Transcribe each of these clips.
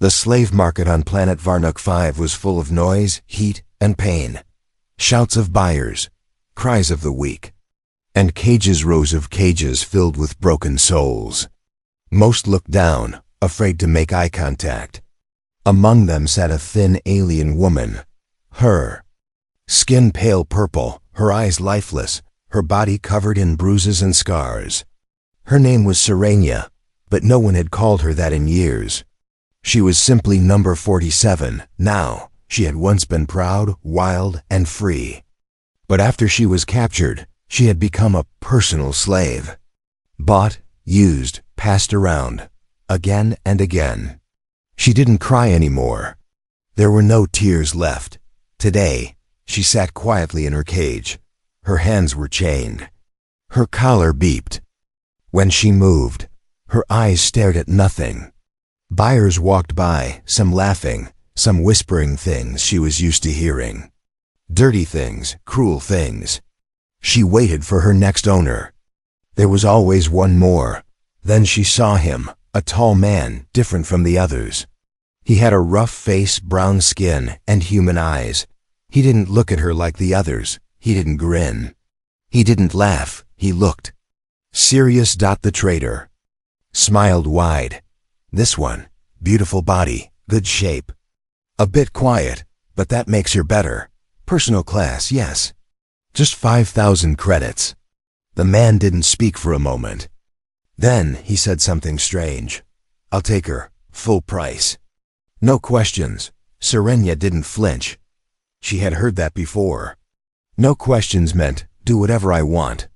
The slave market on planet Varnuk 5 was full of noise, heat, and pain. Shouts of buyers, cries of the weak, and rows of cages filled with broken souls. Most looked down, afraid to make eye contact. Among them sat a thin alien woman. Her skin pale purple, her eyes lifeless, her body covered in bruises and scars. Her name was Serenia, but no one had called her that in years. She was simply number 47 now. She had once been proud, wild, and free. But after she was captured, she had become a personal slave. Bought, used, passed around, again and again. She didn't cry anymore. There were no tears left. Today, she sat quietly in her cage. Her hands were chained. Her collar beeped. When she moved, her eyes stared at nothing. Buyers walked by, some laughing, some whispering things she was used to hearing. Dirty things, cruel things. She waited for her next owner. There was always one more. Then she saw him, a tall man, different from the others. He had a rough face, brown skin, and human eyes. He didn't look at her like the others. He didn't grin. He didn't laugh. He looked. Serious. The trader smiled wide. This one, beautiful body, good shape. A bit quiet, but that makes her better. Personal class, yes. Just 5,000 credits. The man didn't speak for a moment. Then he said something strange. I'll take her, full price. No questions. Serenia didn't flinch. She had heard that before. No questions meant, do whatever I want.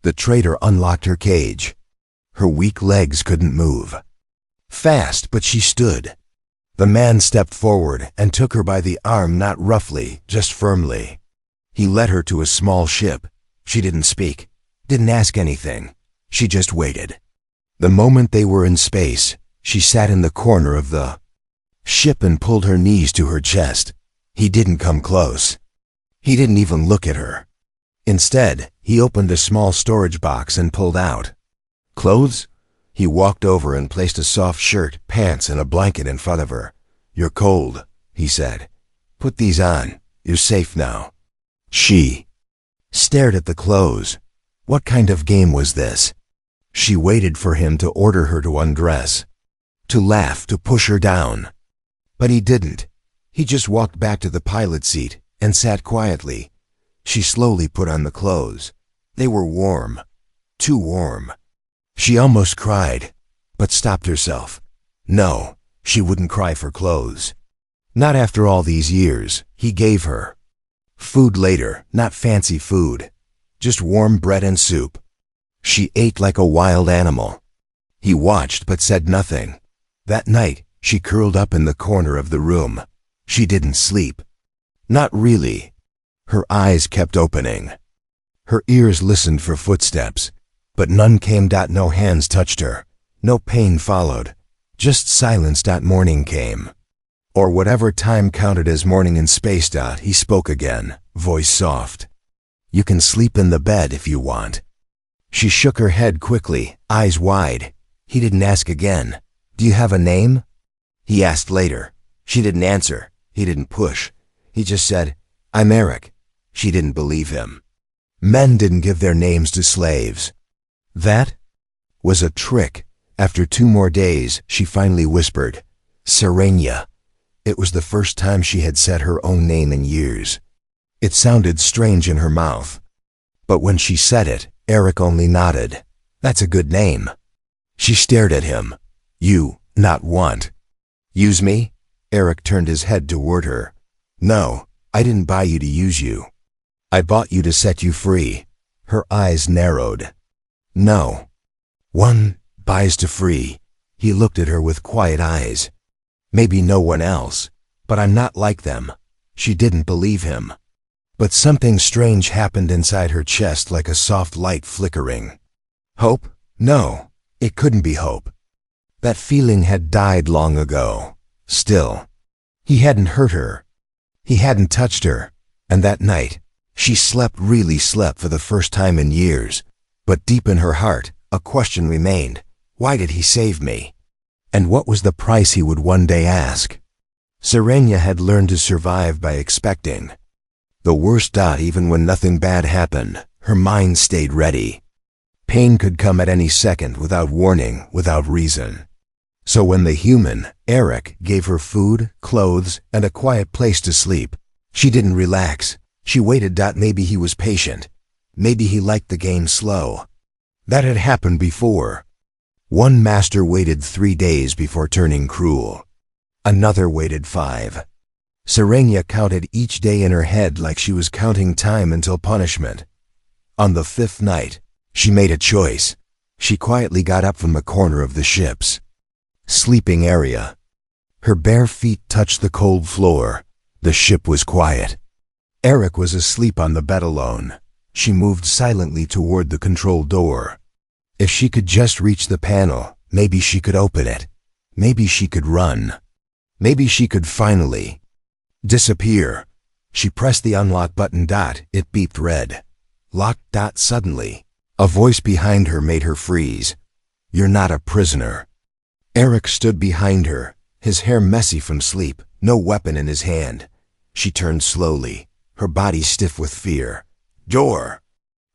The trader unlocked her cage. Her weak legs couldn't move. Fast, but she stood. The man stepped forward and took her by the arm, not roughly, just firmly. He led her to a small ship. She didn't speak, didn't ask anything. She just waited. The moment they were in space, she sat in the corner of the ship and pulled her knees to her chest. He didn't come close. He didn't even look at her. Instead, he opened a small storage box and pulled out clothes. He walked over and placed a soft shirt, pants, and a blanket in front of her. You're cold, he said. Put these on. You're safe now. She stared at the clothes. What kind of game was this? She waited for him to order her to undress, to laugh, to push her down. But he didn't. He just walked back to the pilot seat and sat quietly. She slowly put on the clothes. They were warm, too warm. She almost cried, but stopped herself. No, she wouldn't cry for clothes. Not after all these years. He gave her food later, not fancy food, just warm bread and soup. She ate like a wild animal. He watched but said nothing. That night, she curled up in the corner of the room. She didn't sleep. Not really. Her eyes kept opening. Her ears listened for footsteps, but none came. No hands touched her. No pain followed. Just silence. Morning came. Or whatever time counted as morning in space. He spoke again, voice soft. You can sleep in the bed if you want. She shook her head quickly, eyes wide. He didn't ask again. Do you have a name? He asked later. She didn't answer. He didn't push. He just said, I'm Eric. She didn't believe him. Men didn't give their names to slaves. That was a trick. After 2 more days, she finally whispered, Serenia. It was the first time she had said her own name in years. It sounded strange in her mouth. But when she said it, Eric only nodded. That's a good name. She stared at him. You, not want. Use me? Eric turned his head toward her. No, I didn't buy you to use you. I bought you to set you free. Her eyes narrowed. No. One buys to free. He looked at her with quiet eyes. Maybe no one else, but I'm not like them. She didn't believe him. But something strange happened inside her chest, like a soft light flickering. Hope? No, it couldn't be hope. That feeling had died long ago. Still, he hadn't hurt her. He hadn't touched her. And that night, she really slept for the first time in years. But deep in her heart, a question remained. Why did he save me? And what was the price he would one day ask? Serenia had learned to survive by expecting the worst. Even when nothing bad happened, her mind stayed ready. Pain could come at any second without warning, without reason. So when the human, Eric, gave her food, clothes, and a quiet place to sleep, she didn't relax. She waited. Maybe he was patient. Maybe he liked the game slow. That had happened before. One master waited 3 days before turning cruel. Another waited 5. Serenia counted each day in her head like she was counting time until punishment. On the 5th night, she made a choice. She quietly got up from the corner of the ship's sleeping area. Her bare feet touched the cold floor. The ship was quiet. Eric was asleep on the bed alone. She moved silently toward the control door. If she could just reach the panel, maybe she could open it. Maybe she could run. Maybe she could finally disappear. She pressed the unlock button. It beeped red. Locked. Suddenly, a voice behind her made her freeze. "You're not a prisoner." Eric stood behind her, his hair messy from sleep, no weapon in his hand. She turned slowly, her body stiff with fear. "Door."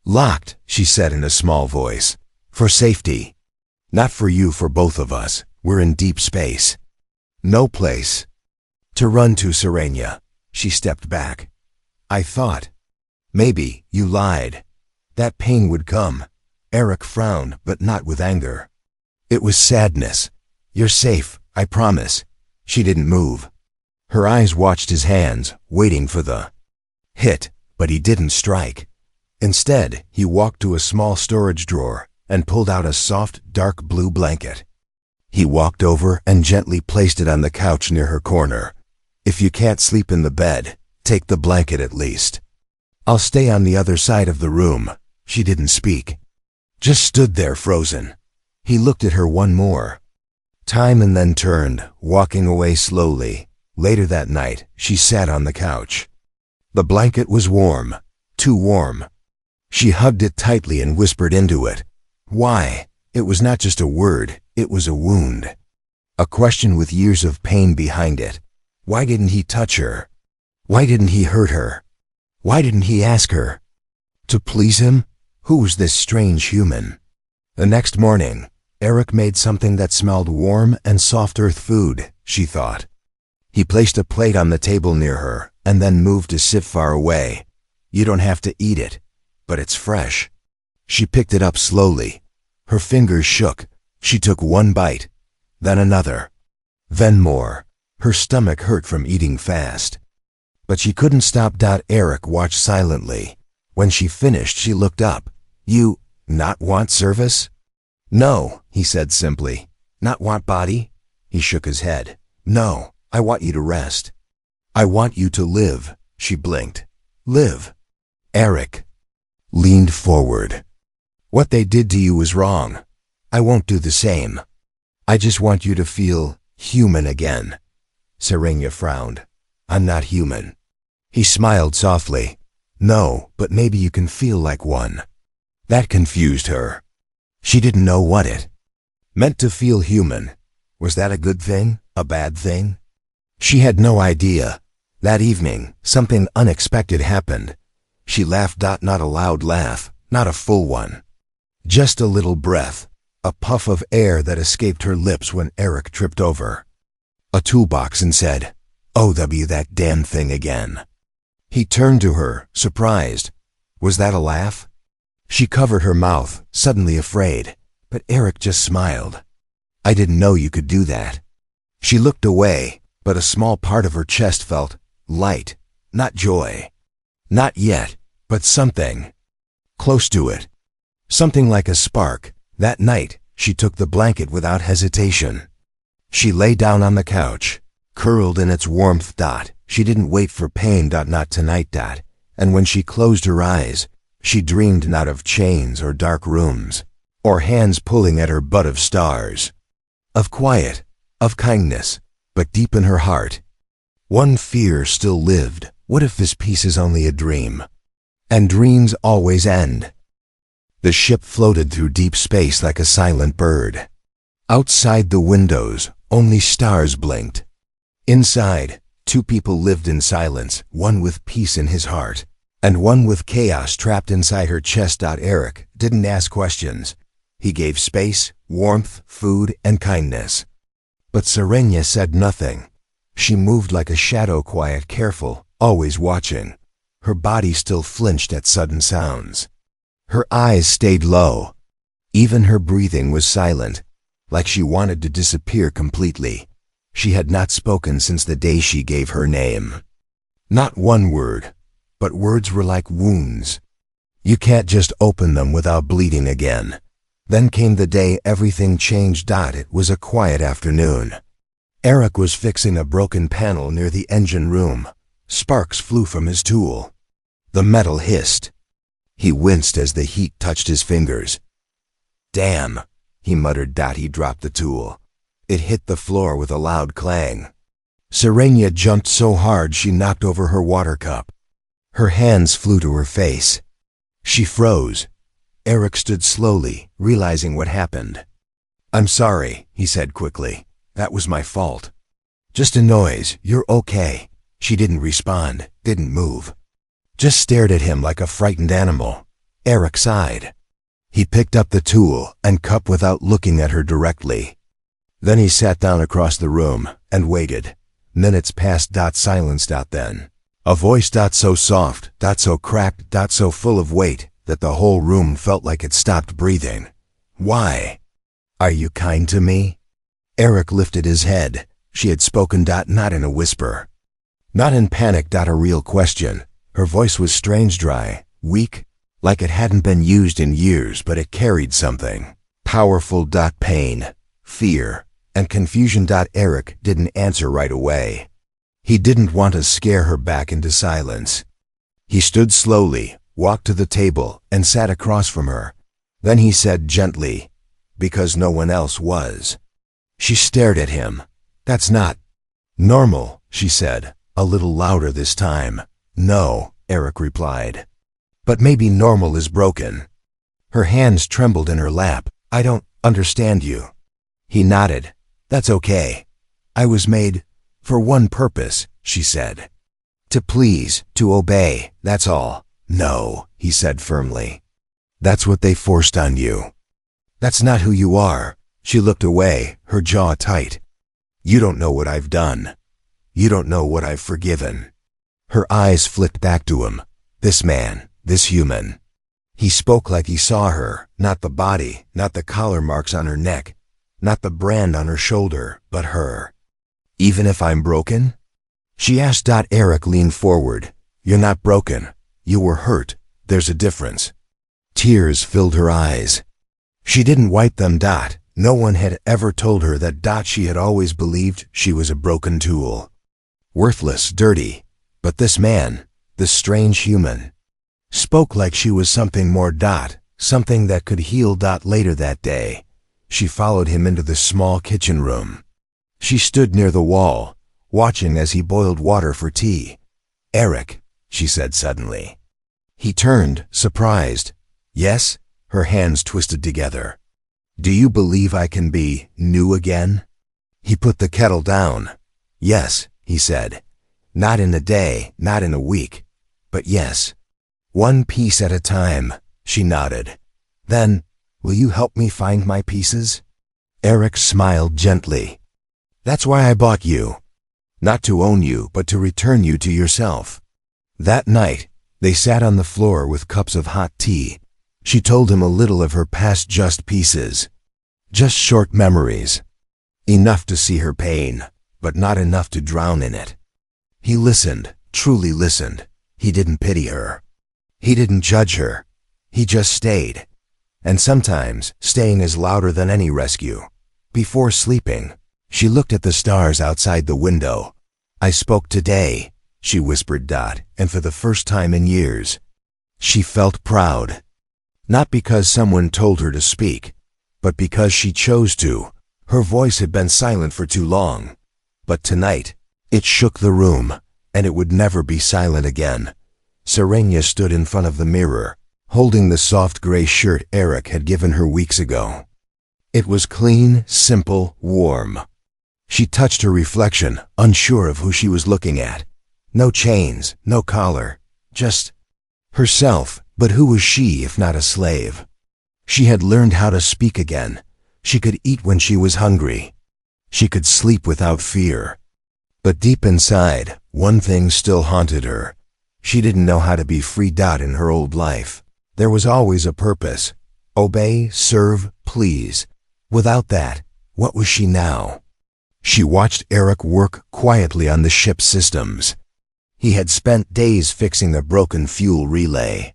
"Locked," she said in a small voice. "For safety. Not for you, for both of us. We're in deep space. No place to run to." Serenia. She stepped back. "I thought maybe you lied. That pain would come." Eric frowned, but not with anger. It was sadness. "You're safe, I promise." She didn't move. Her eyes watched his hands, waiting for the hit, but he didn't strike. Instead, he walked to a small storage drawer and pulled out a soft, dark blue blanket. He walked over and gently placed it on the couch near her corner. "If you can't sleep in the bed, take the blanket at least. I'll stay on the other side of the room." She didn't speak, just stood there frozen. He looked at her one more time and then turned, walking away slowly. Later that night, she sat on the couch. The blanket was warm, too warm. She hugged it tightly and whispered into it. Why? It was not just a word, it was a wound. A question with years of pain behind it. Why didn't he touch her? Why didn't he hurt her? Why didn't he ask her to please him? Who was this strange human? The next morning, Eric made something that smelled warm and soft earth food, she thought. He placed a plate on the table near her and then moved to sit far away. You don't have to eat it, but it's fresh. She picked it up slowly. Her fingers shook. She took one bite, then another, then more. Her stomach hurt from eating fast. But she couldn't stop. Eric watched silently. When she finished, she looked up. You not want service? No, he said simply. Not want body? He shook his head. No, I want you to rest. I want you to live. She blinked. Live. Eric leaned forward. What they did to you was wrong. I won't do the same. I just want you to feel human again. Serenia frowned. I'm not human. He smiled softly. No, but maybe you can feel like one. That confused her. She didn't know what it meant to feel human. Was that a good thing? A bad thing? She had no idea. That evening, something unexpected happened. She laughed. Not a loud laugh, not a full one. Just a little breath, a puff of air that escaped her lips when Eric tripped over a toolbox and said, "OW, that damn thing again." He turned to her, surprised. Was that a laugh? She covered her mouth, suddenly afraid, but Eric just smiled. I didn't know you could do that. She looked away, but a small part of her chest felt light, not joy. Not yet, but something close to it. Something like a spark. That night, she took the blanket without hesitation. She lay down on the couch, curled in its warmth. She didn't wait for pain. Not tonight. And when she closed her eyes, she dreamed not of chains or dark rooms, or hands pulling at her but of stars. Of quiet, of kindness, but deep in her heart, one fear still lived. What if this peace is only a dream? And dreams always end. The ship floated through deep space like a silent bird. Outside the windows, only stars blinked. Inside, two people lived in silence, one with peace in his heart, and one with chaos trapped inside her chest. Eric didn't ask questions. He gave space, warmth, food, and kindness. But Serenia said nothing. She moved like a shadow, quiet, careful, always watching. Her body still flinched at sudden sounds. Her eyes stayed low. Even her breathing was silent, like she wanted to disappear completely. She had not spoken since the day she gave her name. Not one word, but words were like wounds. You can't just open them without bleeding again. Then came the day everything changed. It was a quiet afternoon. Eric was fixing a broken panel near the engine room. Sparks flew from his tool. The metal hissed. He winced as the heat touched his fingers. "Damn," he muttered. He dropped the tool. It hit the floor with a loud clang. Serenia jumped so hard she knocked over her water cup. Her hands flew to her face. She froze. Eric stood slowly, realizing what happened. "I'm sorry," he said quickly. "That was my fault." "Just a noise. You're okay." She didn't respond, didn't move. Just stared at him like a frightened animal. Eric sighed. He picked up the tool and cup without looking at her directly. Then he sat down across the room and waited. Minutes passed. Silenced. Then a voice. So soft. So cracked. So full of weight that the whole room felt like it stopped breathing. "Why? Are you kind to me?" Eric lifted his head. She had spoken. Not in a whisper. Not in panic. A real question. Her voice was strange, dry, weak, like it hadn't been used in years, but it carried something. Powerful. Pain, fear, and confusion. Eric didn't answer right away. He didn't want to scare her back into silence. He stood slowly, walked to the table, and sat across from her. Then he said gently, "Because no one else was." She stared at him. "That's not normal," she said, a little louder this time. "No," Eric replied. "But maybe normal is broken." Her hands trembled in her lap. "I don't understand you." He nodded. "That's okay. I was made for one purpose," she said. "To please, to obey, that's all." "No," he said firmly. "That's what they forced on you. That's not who you are." She looked away, her jaw tight. "You don't know what I've done. You don't know what I've forgiven." Her eyes flicked back to him. This man, this human. He spoke like he saw her, not the body, not the collar marks on her neck, not the brand on her shoulder, but her. "Even if I'm broken?" she asked. Eric leaned forward. "You're not broken. You were hurt. There's a difference." Tears filled her eyes. She didn't wipe them. No one had ever told her that. She had always believed she was a broken tool. Worthless, dirty. But this man, this strange human, spoke like she was something more. Something that could heal. Later that day, she followed him into the small kitchen room. She stood near the wall, watching as he boiled water for tea. "Eric," she said suddenly. He turned, surprised. "Yes?" Her hands twisted together. "Do you believe I can be new again?" He put the kettle down. "Yes," he said. "Not in a day, not in a week, but yes. One piece at a time." She nodded. "Then, will you help me find my pieces?" Eric smiled gently. "That's why I bought you. Not to own you, but to return you to yourself." That night, they sat on the floor with cups of hot tea. She told him a little of her past. Just pieces. Just short memories. Enough to see her pain, but not enough to drown in it. He listened, truly listened. He didn't pity her. He didn't judge her. He just stayed. And sometimes, staying is louder than any rescue. Before sleeping, she looked at the stars outside the window. "I spoke today," she whispered. And for the first time in years, she felt proud. Not because someone told her to speak, but because she chose to. Her voice had been silent for too long. But tonight, it shook the room, and it would never be silent again. Serenia stood in front of the mirror, holding the soft gray shirt Eric had given her weeks ago. It was clean, simple, warm. She touched her reflection, unsure of who she was looking at. No chains, no collar, just herself. But who was she if not a slave? She had learned how to speak again. She could eat when she was hungry. She could sleep without fear. But deep inside, one thing still haunted her. She didn't know how to be free. In her old life, there was always a purpose. Obey, serve, please. Without that, what was she now? She watched Eric work quietly on the ship's systems. He had spent days fixing a broken fuel relay.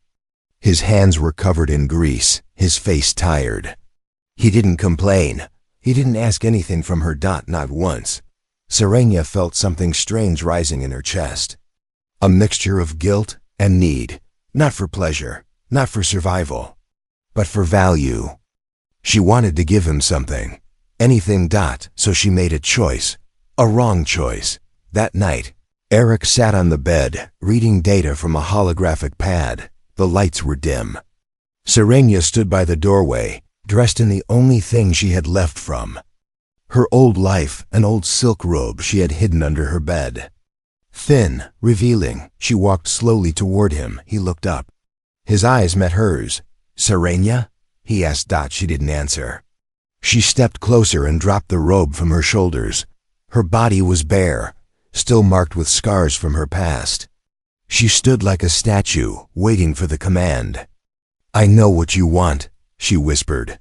His hands were covered in grease, his face tired. He didn't complain. He didn't ask anything from her. Not once. Serenia felt something strange rising in her chest. A mixture of guilt and need, not for pleasure, not for survival, but for value. She wanted to give him something, anything. So she made a choice, a wrong choice. That night, Eric sat on the bed, reading data from a holographic pad. The lights were dim. Serenia stood by the doorway, dressed in the only thing she had left from her old life, an old silk robe she had hidden under her bed. Thin, revealing, she walked slowly toward him. He looked up. His eyes met hers. "Serenia?" he asked. She didn't answer. She stepped closer and dropped the robe from her shoulders. Her body was bare, still marked with scars from her past. She stood like a statue, waiting for the command. "I know what you want," she whispered.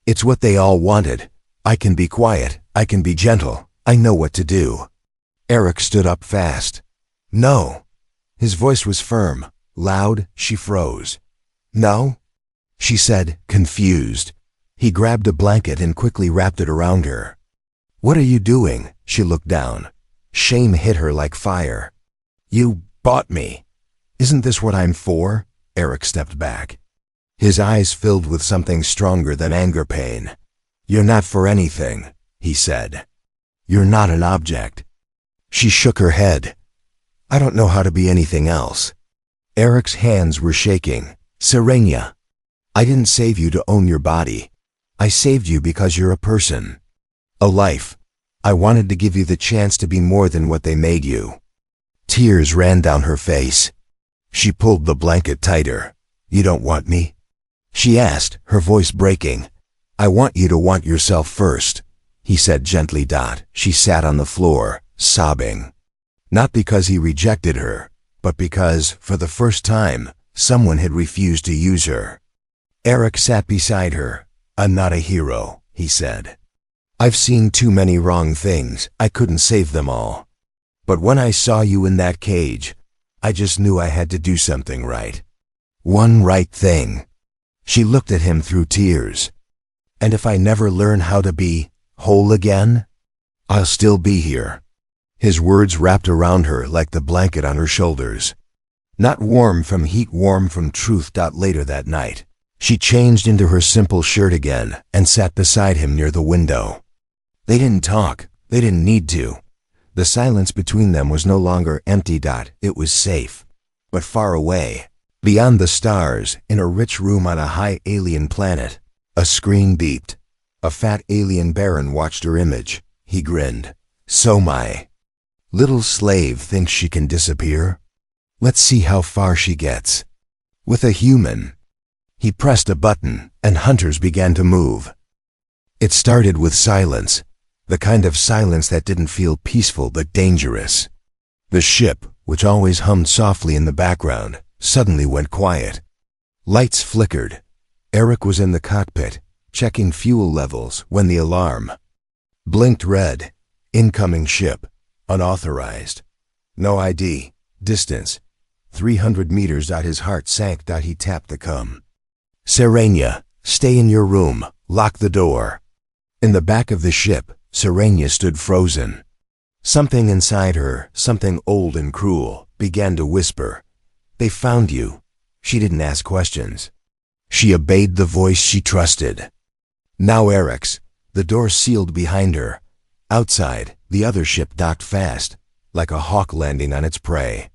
"It's what they all wanted. I can be quiet, I can be gentle, I know what to do." Eric stood up fast. "No." His voice was firm, loud. She froze. "No?" she said, confused. He grabbed a blanket and quickly wrapped it around her. "What are you doing?" She looked down. Shame hit her like fire. "You bought me. Isn't this what I'm for?" Eric stepped back. His eyes filled with something stronger than anger. Pain. "You're not for anything," he said. "You're not an object." She shook her head. "I don't know how to be anything else." Eric's hands were shaking. "Serenia, I didn't save you to own your body. I saved you because you're a person. A life. I wanted to give you the chance to be more than what they made you." Tears ran down her face. She pulled the blanket tighter. "You don't want me?" she asked, her voice breaking. "I want you to want yourself first," he said gently. She sat on the floor, sobbing. Not because he rejected her, but because, for the first time, someone had refused to use her. Eric sat beside her. "I'm not a hero," he said. "I've seen too many wrong things. I couldn't save them all. But when I saw you in that cage, I just knew I had to do something right. One right thing." She looked at him through tears. "And if I never learn how to be whole again, I'll still be here." His words wrapped around her like the blanket on her shoulders. Not warm from heat, warm from truth. Later that night, she changed into her simple shirt again and sat beside him near the window. They didn't talk. They didn't need to. The silence between them was no longer empty. It was safe, but far away. Beyond the stars, in a rich room on a high alien planet, a screen beeped. A fat alien baron watched her image. He grinned. "So my little slave thinks she can disappear? Let's see how far she gets with a human." He pressed a button, and hunters began to move. It started with silence, the kind of silence that didn't feel peaceful but dangerous. The ship, which always hummed softly in the background, suddenly went quiet. Lights flickered. Eric was in the cockpit, checking fuel levels, when the alarm blinked red. "Incoming ship. Unauthorized. No ID. Distance. 300 meters." His heart sank. He tapped the com. "Serenia, stay in your room. Lock the door." In the back of the ship, Serenia stood frozen. Something inside her, something old and cruel, began to whisper. "They found you." She didn't ask questions. She obeyed the voice she trusted. Now Eric's. The door sealed behind her. Outside, the other ship docked fast, like a hawk landing on its prey.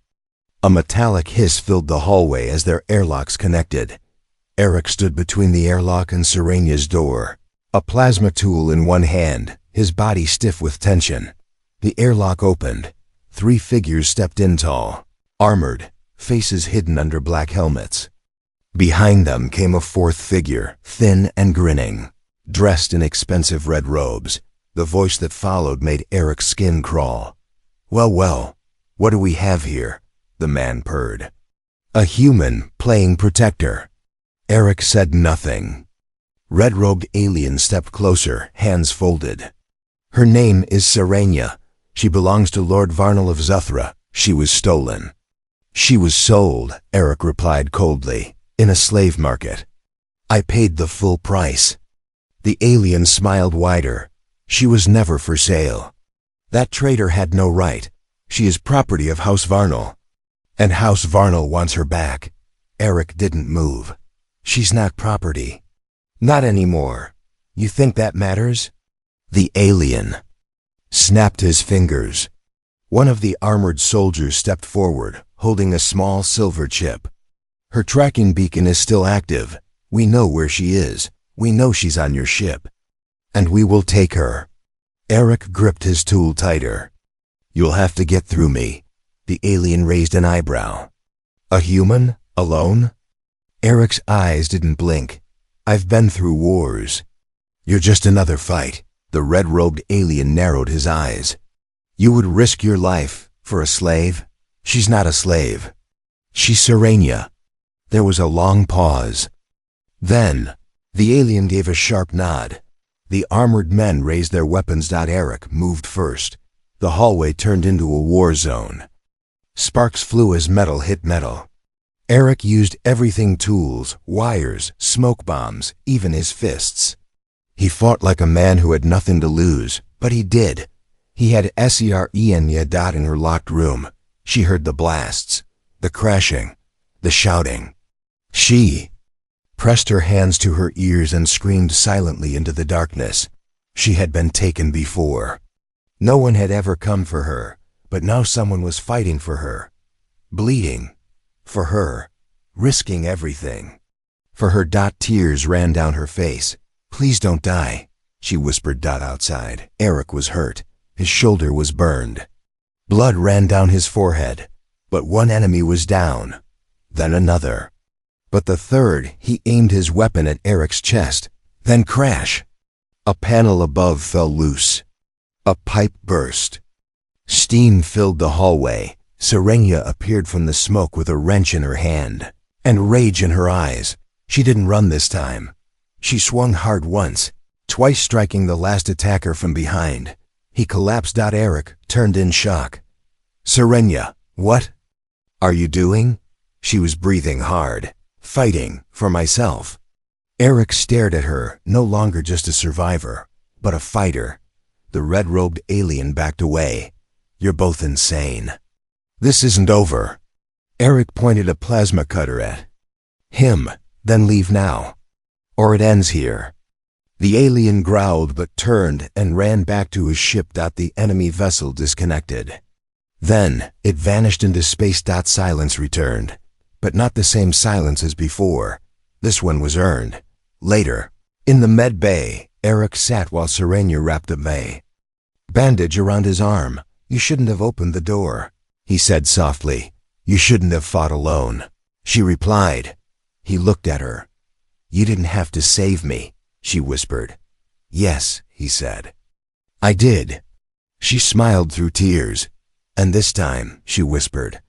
A metallic hiss filled the hallway as their airlocks connected. Eric stood between the airlock and Serenia's door. A plasma tool in one hand, his body stiff with tension. The airlock opened. 3 figures stepped in tall, armored, faces hidden under black helmets. Behind them came a 4th figure, thin and grinning, dressed in expensive red robes. The voice that followed made Eric's skin crawl. "Well, well, what do we have here?" the man purred. "A human playing protector." Eric said nothing. Red-robed alien stepped closer, hands folded. "Her name is Serenia. She belongs to Lord Varnal of Zuthra. She was stolen." "She was sold," Eric replied coldly, "in a slave market. I paid the full price." The alien smiled wider. "She was never for sale. That traitor had no right. She is property of House Varnal. And House Varnal wants her back." Eric didn't move. "She's not property. Not anymore. You think that matters?" The alien snapped his fingers. One of the armored soldiers stepped forward, holding a small silver chip. "Her tracking beacon is still active. We know where she is. We know she's on your ship. And we will take her." Eric gripped his tool tighter. "You'll have to get through me." The alien raised an eyebrow. "A human? Alone?" Eric's eyes didn't blink. "I've been through wars." "You're just another fight." The red-robed alien narrowed his eyes. "You would risk your life for a slave?" "She's not a slave. She's Serenia." There was a long pause. Then, the alien gave a sharp nod. The armored men raised their weapons. Eric moved first. The hallway turned into a war zone. Sparks flew as metal hit metal. Eric used everything: tools, wires, smoke bombs, even his fists. He fought like a man who had nothing to lose, but he did. He had Serenia in her locked room. She heard the blasts, the crashing, the shouting. She pressed her hands to her ears and screamed silently into the darkness. She had been taken before. No one had ever come for her, but now someone was fighting for her. Bleeding. For her. Risking everything. For her. Tears ran down her face. "Please don't die," she whispered. Outside, Eric was hurt. His shoulder was burned. Blood ran down his forehead. But one enemy was down. Then another. But the third. He aimed his weapon at Eric's chest. Then crash. A panel above fell loose. A pipe burst. Steam filled the hallway. Serenia appeared from the smoke with a wrench in her hand and rage in her eyes. She didn't run this time. She swung hard once, twice striking the last attacker from behind. He collapsed. Eric turned in shock. "Serenia, what are you doing?" She was breathing hard. "Fighting for myself." Eric stared at her, no longer just a survivor, but a fighter. The red-robed alien backed away. "You're both insane. This isn't over." Eric pointed a plasma cutter at him. "Then leave now, or it ends here." The alien growled but turned and ran back to his ship. The enemy vessel disconnected. Then it vanished into space. Silence returned, but not the same silence as before. This one was earned. Later, in the med bay, Eric sat while Serenia wrapped a bandage around his arm. "You shouldn't have opened the door," he said softly. "You shouldn't have fought alone," she replied. He looked at her. "You didn't have to save me," she whispered. "Yes," he said. "I did." She smiled through tears. "And this time," she whispered,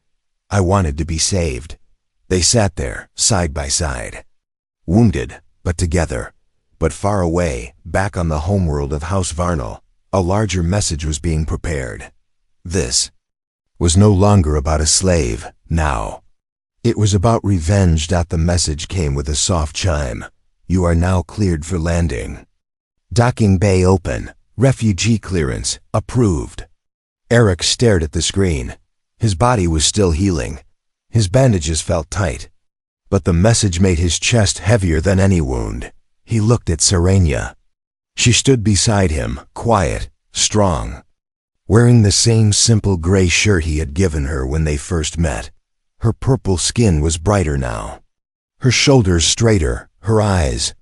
"I wanted to be saved." They sat there, side by side. Wounded, but together. But far away, back on the homeworld of House Varnal, a larger message was being prepared. This was no longer about a slave, now. It was about revenge. The message came with a soft chime. "You are now cleared for landing. Docking bay open. Refugee clearance approved." Eric stared at the screen. His body was still healing. His bandages felt tight. But the message made his chest heavier than any wound. He looked at Serenia. She stood beside him, quiet, strong, wearing the same simple gray shirt he had given her when they first met. Her purple skin was brighter now. Her shoulders straighter, her eyes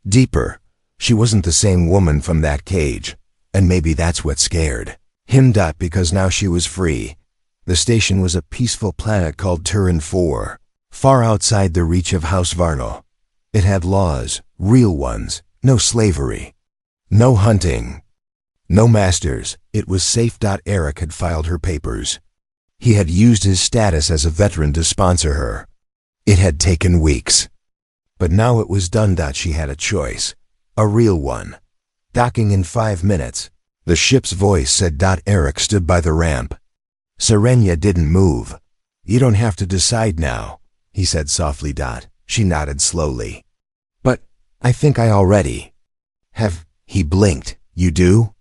deeper. She wasn't the same woman from that cage, and maybe that's what scared him. Because now she was free. The station was a peaceful planet called Turin 4, far outside the reach of House Varnal. It had laws, real ones, no slavery, no hunting, no masters. It was safe. Eric had filed her papers. He had used his status as a veteran to sponsor her. It had taken weeks. But now it was done. She had a choice. A real one. Docking in 5 minutes. The ship's voice said. Eric stood by the ramp. Serenia didn't move. You don't have to decide now, he said softly. She nodded slowly. But I think I already have. He blinked. You do?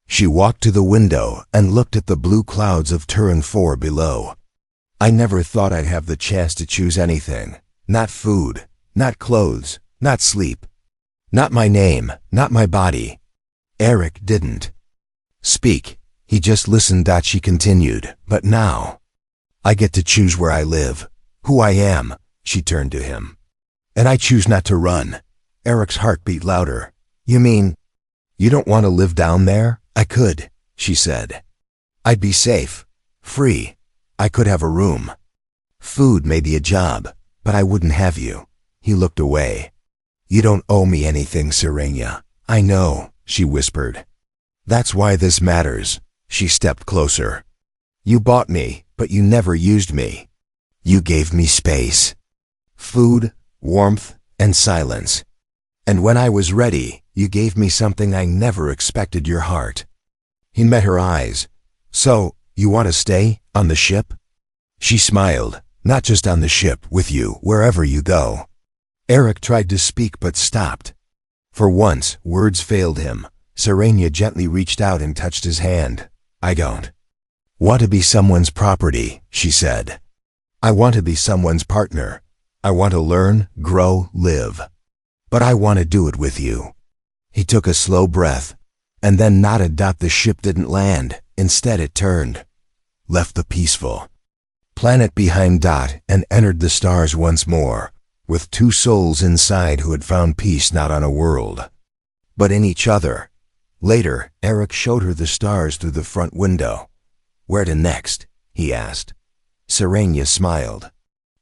She walked to the window and looked at the blue clouds of Turin 4 below. I never thought I'd have the chance to choose anything. Not food, not clothes, not sleep. Not my name, not my body. Eric didn't speak. He just listened. She continued. But now, I get to choose where I live, who I am. She turned to him. And I choose not to run. Eric's heart beat louder. You mean, you don't want to live down there? I could, she said. I'd be safe, free. I could have a room. Food, maybe a job, but I wouldn't have you. He looked away. You don't owe me anything, Serenia. I know, she whispered. That's why this matters. She stepped closer. You bought me, but you never used me. You gave me space, food, warmth, and silence. And when I was ready, you gave me something I never expected, your heart. He met her eyes. So, you want to stay, on the ship? She smiled. Not just on the ship, with you, wherever you go. Eric tried to speak but stopped. For once, words failed him. Serenia gently reached out and touched his hand. I don't want to be someone's property, she said. I want to be someone's partner. I want to learn, grow, live. But I want to do it with you. He took a slow breath, and then nodded. The ship didn't land. Instead it turned, left the peaceful planet behind. And entered the stars once more, with two souls inside who had found peace not on a world, but in each other. Later, Eric showed her the stars through the front window. Where to next? He asked. Serenia smiled.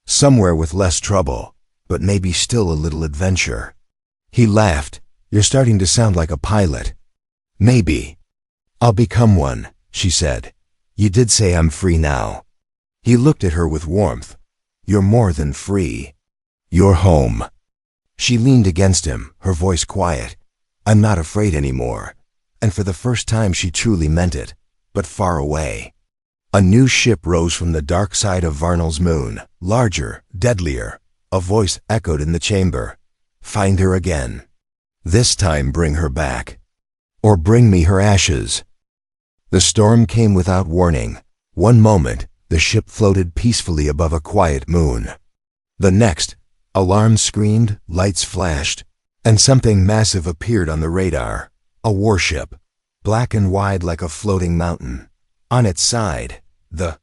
Somewhere with less trouble, but maybe still a little adventure. He laughed. You're starting to sound like a pilot. Maybe. I'll become one, she said. You did say I'm free now. He looked at her with warmth. You're more than free. You're home. She leaned against him, her voice quiet. I'm not afraid anymore. And for the first time she truly meant it, but far away. A new ship rose from the dark side of Varnal's moon, larger, deadlier. A voice echoed in the chamber. Find her again. This time bring her back. Or bring me her ashes. The storm came without warning. One moment, the ship floated peacefully above a quiet moon. The next, alarms screamed, lights flashed, and something massive appeared on the radar. A warship, black and wide like a floating mountain. On its side, the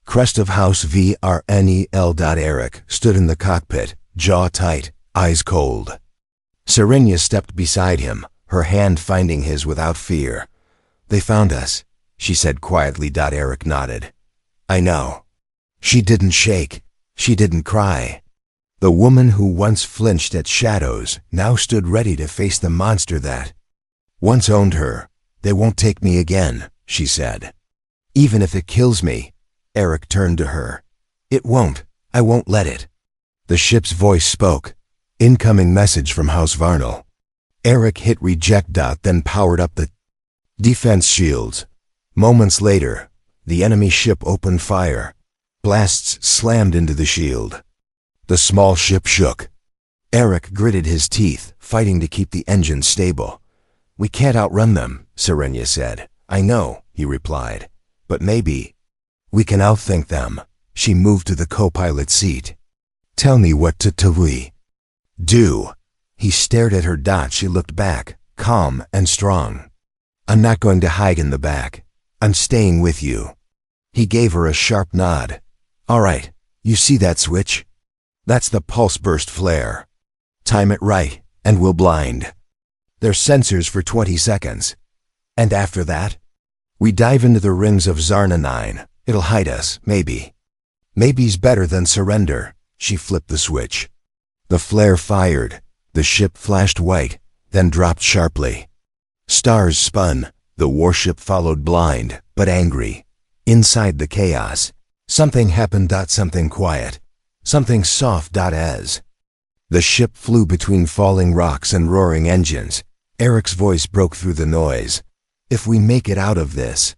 crest of House Varnal. Eric stood in the cockpit, jaw tight, eyes cold. Serenia stepped beside him, her hand finding his without fear. They found us, she said quietly. Eric nodded. I know. She didn't shake. She didn't cry. The woman who once flinched at shadows now stood ready to face the monster that once owned her. They won't take me again, she said. Even if it kills me. Eric turned to her. It won't. I won't let it. The ship's voice spoke. Incoming message from House Varnal. Eric hit reject. Then powered up the defense shields. Moments later, the enemy ship opened fire. Blasts slammed into the shield. The small ship shook. Eric gritted his teeth, fighting to keep the engine stable. We can't outrun them, Serenia said. I know, he replied. But maybe we can outthink them. She moved to the co-pilot seat. Tell me what to do. He stared at her. She looked back, calm and strong. I'm not going to hide in the back. I'm staying with you. He gave her a sharp nod. All right, you see that switch? That's the pulse burst flare. Time it right, and we'll blind Their sensors for 20 seconds. And after that, we dive into the rings of Zarna 9. It'll hide us, maybe. Maybe's better than surrender. She flipped the switch. The flare fired. The ship flashed white, then dropped sharply. Stars spun. The warship followed blind, but angry. Inside the chaos, something happened. Something quiet. Something soft. As the ship flew between falling rocks and roaring engines, Eric's voice broke through the noise. If we make it out of this.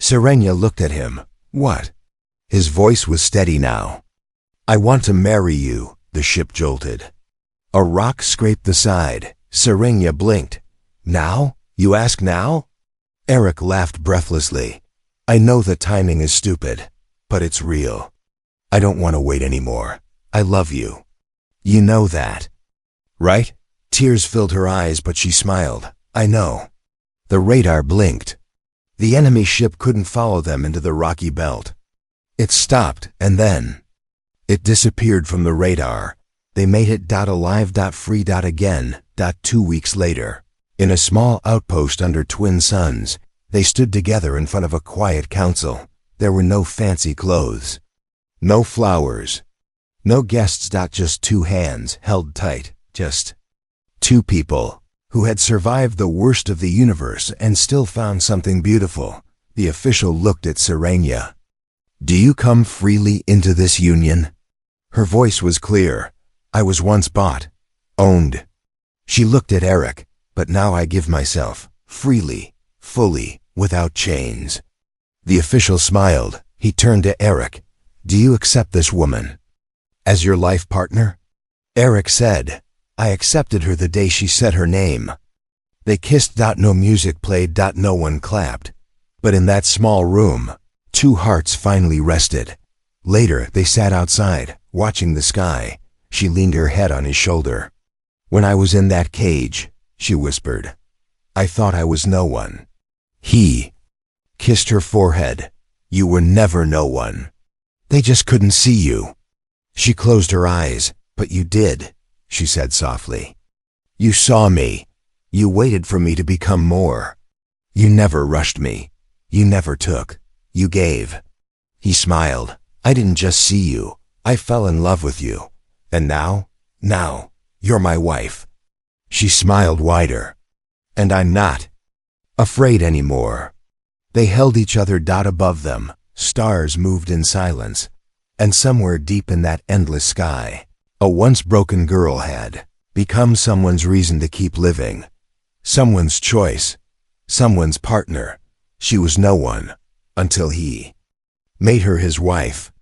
Serenia looked at him. What? His voice was steady now. I want to marry you, the ship jolted. A rock scraped the side. Serenia blinked. Now? You ask now? Eric laughed breathlessly. I know the timing is stupid, but it's real. I don't want to wait anymore. I love you. You know that. Right? Tears filled her eyes, but she smiled. I know. The radar blinked. The enemy ship couldn't follow them into the rocky belt. It stopped, and then it disappeared from the radar. They made it. Alive. Free. Again. 2 weeks later, in a small outpost under twin suns, they stood together in front of a quiet council. There were no fancy clothes, no flowers, no guests. Just two hands held tight. Just two people who had survived the worst of the universe and still found something beautiful. The official looked at Serenia. Do you come freely into this union? Her voice was clear. I was once bought, owned. She looked at Eric. But now I give myself, freely, fully, without chains. The official smiled. He turned to Eric. Do you accept this woman as your life partner? Eric said, I accepted her the day she said her name. They kissed. No music played. No one clapped. But in that small room, two hearts finally rested. Later, they sat outside, watching the sky. She leaned her head on his shoulder. When I was in that cage, she whispered, I thought I was no one. He kissed her forehead. You were never no one. They just couldn't see you. She closed her eyes. But you did, she said softly. You saw me. You waited for me to become more. You never rushed me. You never took. You gave. He smiled. I didn't just see you. I fell in love with you. And now, you're my wife. She smiled wider. And I'm not afraid anymore. They held each other. Above them, stars moved in silence. And somewhere deep in that endless sky, a once broken girl had become someone's reason to keep living. Someone's choice. Someone's partner. She was no one until he made her his wife.